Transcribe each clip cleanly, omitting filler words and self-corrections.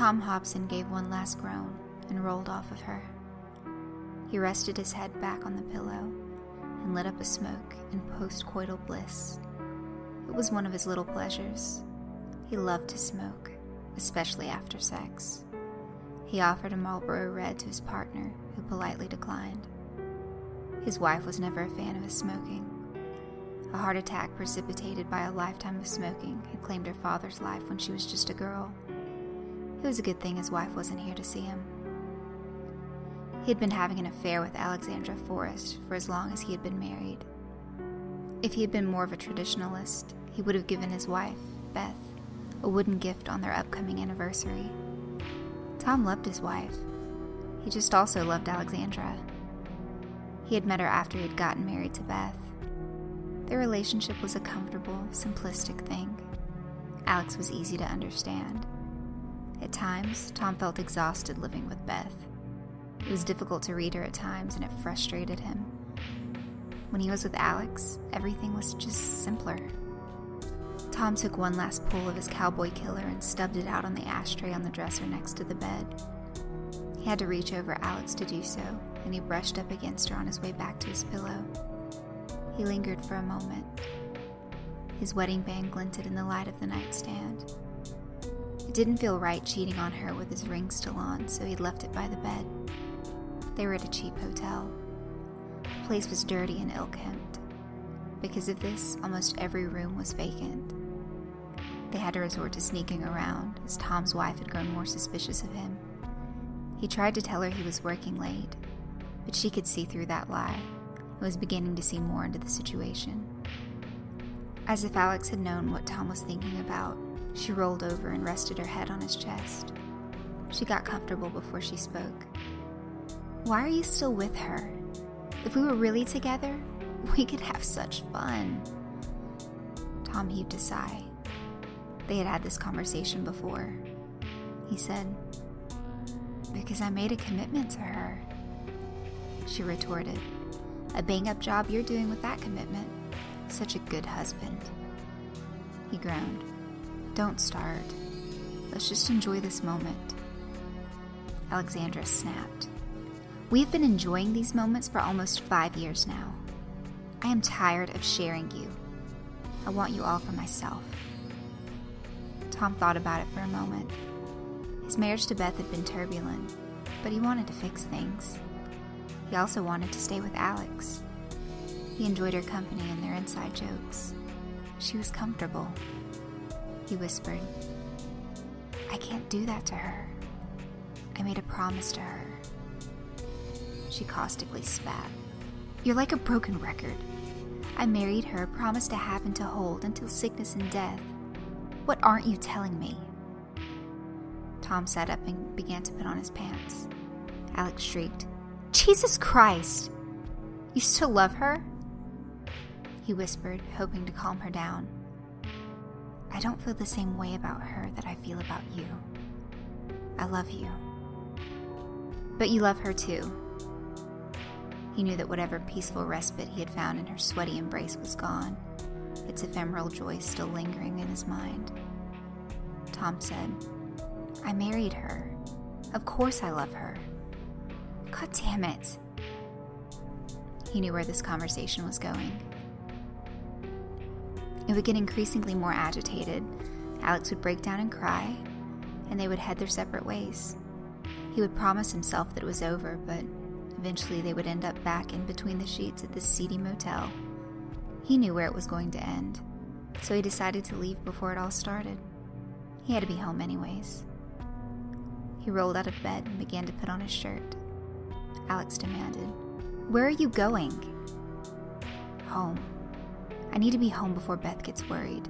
Tom Hobson gave one last groan and rolled off of her. He rested his head back on the pillow and lit up a smoke in post-coital bliss. It was one of his little pleasures. He loved to smoke, especially after sex. He offered a Marlboro Red to his partner, who politely declined. His wife was never a fan of his smoking. A heart attack precipitated by a lifetime of smoking had claimed her father's life when she was just a girl. It was a good thing his wife wasn't here to see him. He had been having an affair with Alexandra Forrest for as long as he had been married. If he had been more of a traditionalist, he would have given his wife, Beth, a wooden gift on their upcoming anniversary. Tom loved his wife. He just also loved Alexandra. He had met her after he had gotten married to Beth. Their relationship was a comfortable, simplistic thing. Alex was easy to understand. At times, Tom felt exhausted living with Beth. It was difficult to read her at times, and it frustrated him. When he was with Alex, everything was just simpler. Tom took one last pull of his cowboy killer and stubbed it out on the ashtray on the dresser next to the bed. He had to reach over Alex to do so, and he brushed up against her on his way back to his pillow. He lingered for a moment. His wedding band glinted in the light of the nightstand. It didn't feel right cheating on her with his ring still on, so he'd left it by the bed. They were at a cheap hotel. The place was dirty and ill-kept. Because of this, almost every room was vacant. They had to resort to sneaking around, as Tom's wife had grown more suspicious of him. He tried to tell her he was working late, but she could see through that lie and was beginning to see more into the situation. As if Alex had known what Tom was thinking about, she rolled over and rested her head on his chest. She got comfortable before she spoke. "Why are you still with her? If we were really together, we could have such fun." Tom heaved a sigh. They had had this conversation before. He said, "Because I made a commitment to her." She retorted, "A bang-up job you're doing with that commitment. Such a good husband." He groaned, "Don't start. Let's just enjoy this moment." Alexandra snapped. "We've been enjoying these moments for almost 5 years now. I am tired of sharing you. I want you all for myself." Tom thought about it for a moment. His marriage to Beth had been turbulent, but he wanted to fix things. He also wanted to stay with Alex. He enjoyed her company and their inside jokes. She was comfortable. He whispered, "I can't do that to her. I made a promise to her." She caustically spat. "You're like a broken record. I married her, promised to have and to hold until sickness and death. What aren't you telling me?" Tom sat up and began to put on his pants. Alex shrieked, "Jesus Christ! You still love her?" He whispered, hoping to calm her down. "I don't feel the same way about her that I feel about you. I love you. But you love her too." He knew that whatever peaceful respite he had found in her sweaty embrace was gone, its ephemeral joy still lingering in his mind. Tom said, "I married her. Of course I love her. God damn it." He knew where this conversation was going. It would get increasingly more agitated. Alex would break down and cry, and they would head their separate ways. He would promise himself that it was over, but eventually they would end up back in between the sheets at this seedy motel. He knew where it was going to end, so he decided to leave before it all started. He had to be home anyways. He rolled out of bed and began to put on his shirt. Alex demanded, "Where are you going?" "Home. I need to be home before Beth gets worried."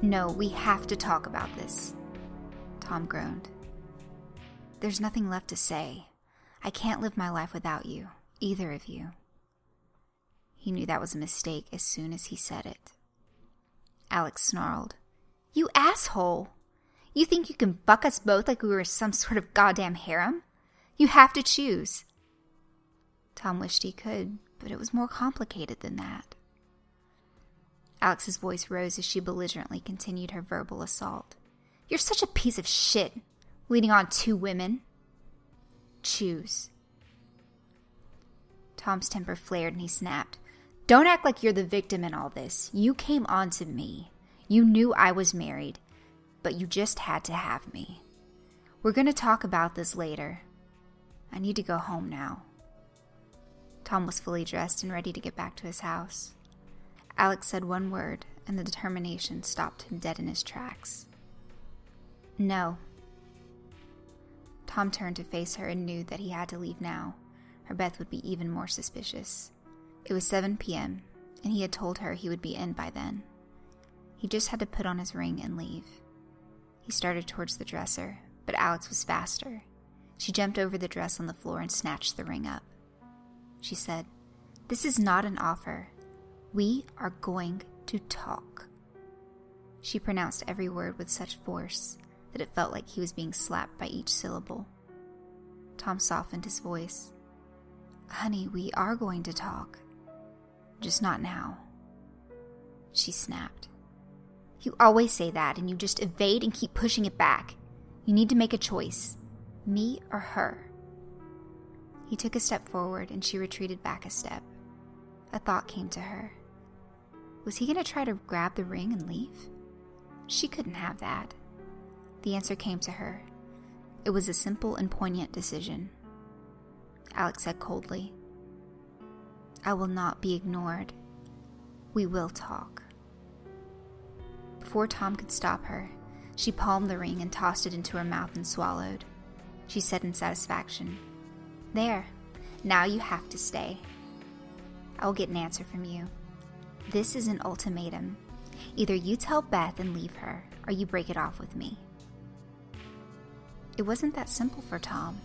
"No, we have to talk about this." Tom groaned. "There's nothing left to say. I can't live my life without you, either of you." He knew that was a mistake as soon as he said it. Alex snarled, "You asshole! You think you can buck us both like we were some sort of goddamn harem? You have to choose." Tom wished he could, but it was more complicated than that. Alex's voice rose as she belligerently continued her verbal assault. "You're such a piece of shit. leading on 2 women. Choose. Tom's temper flared and he snapped. Don't act like you're the victim in all this. You came on to me. You knew I was married, but you just had to have me. We're going to talk about this later. I need to go home now. Tom was fully dressed and ready to get back to his house. Alex said one word, and the determination stopped him dead in his tracks. No. Tom turned to face her and knew that he had to leave now, or Beth would be even more suspicious. It was 7 p.m., and he had told her he would be in by then. He just had to put on his ring and leave. He started towards the dresser, but Alex was faster. She jumped over the dress on the floor and snatched the ring up. She said, "This is not an offer. We are going to talk." She pronounced every word with such force that it felt like he was being slapped by each syllable. Tom softened his voice. "Honey, we are going to talk. Just not now." She snapped. "You always say that, and you just evade and keep pushing it back. You need to make a choice. Me or her." He took a step forward, and she retreated back a step. A thought came to her. Was he going to try to grab the ring and leave? She couldn't have that. The answer came to her. It was a simple and poignant decision. Alex said coldly, "I will not be ignored. We will talk." Before Tom could stop her, she palmed the ring and tossed it into her mouth and swallowed. She said in satisfaction, "There, now you have to stay. I will get an answer from you. This is an ultimatum. Either you tell Beth and leave her, or you break it off with me." It wasn't that simple for Tom.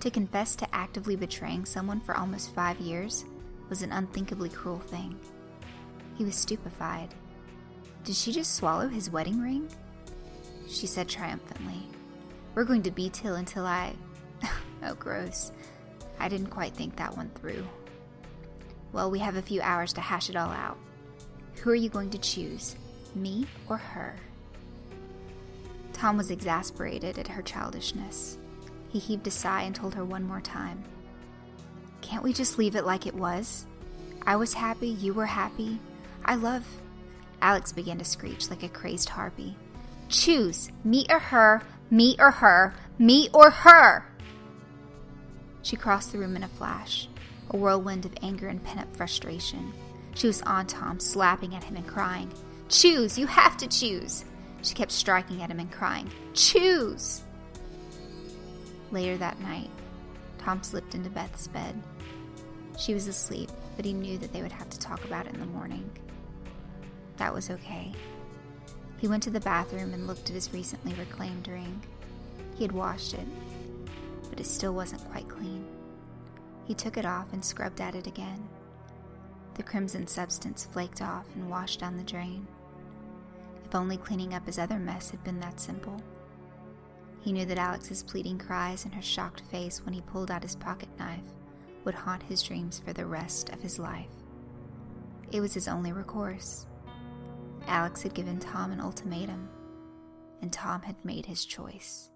To confess to actively betraying someone for almost 5 years was an unthinkably cruel thing. He was stupefied. Did she just swallow his wedding ring? She said triumphantly, "We're going to be until I..." Oh, gross. I didn't quite think that one through. "Well, we have a few hours to hash it all out. Who are you going to choose, me or her?" Tom was exasperated at her childishness. He heaved a sigh and told her one more time, "Can't we just leave it like it was? I was happy, you were happy. I love..." Alex began to screech like a crazed harpy. "Choose, me or her, me or her, me or her!" She crossed the room in a flash, a whirlwind of anger and pent-up frustration. She was on Tom, slapping at him and crying, "Choose, you have to choose!" She kept striking at him and crying, "Choose!" Later that night, Tom slipped into Beth's bed. She was asleep, but he knew that they would have to talk about it in the morning. That was okay. He went to the bathroom and looked at his recently reclaimed ring. He had washed it, but it still wasn't quite clean. He took it off and scrubbed at it again. The crimson substance flaked off and washed down the drain. If only cleaning up his other mess had been that simple. He knew that Alex's pleading cries and her shocked face when he pulled out his pocket knife would haunt his dreams for the rest of his life. It was his only recourse. Alex had given Tom an ultimatum, and Tom had made his choice.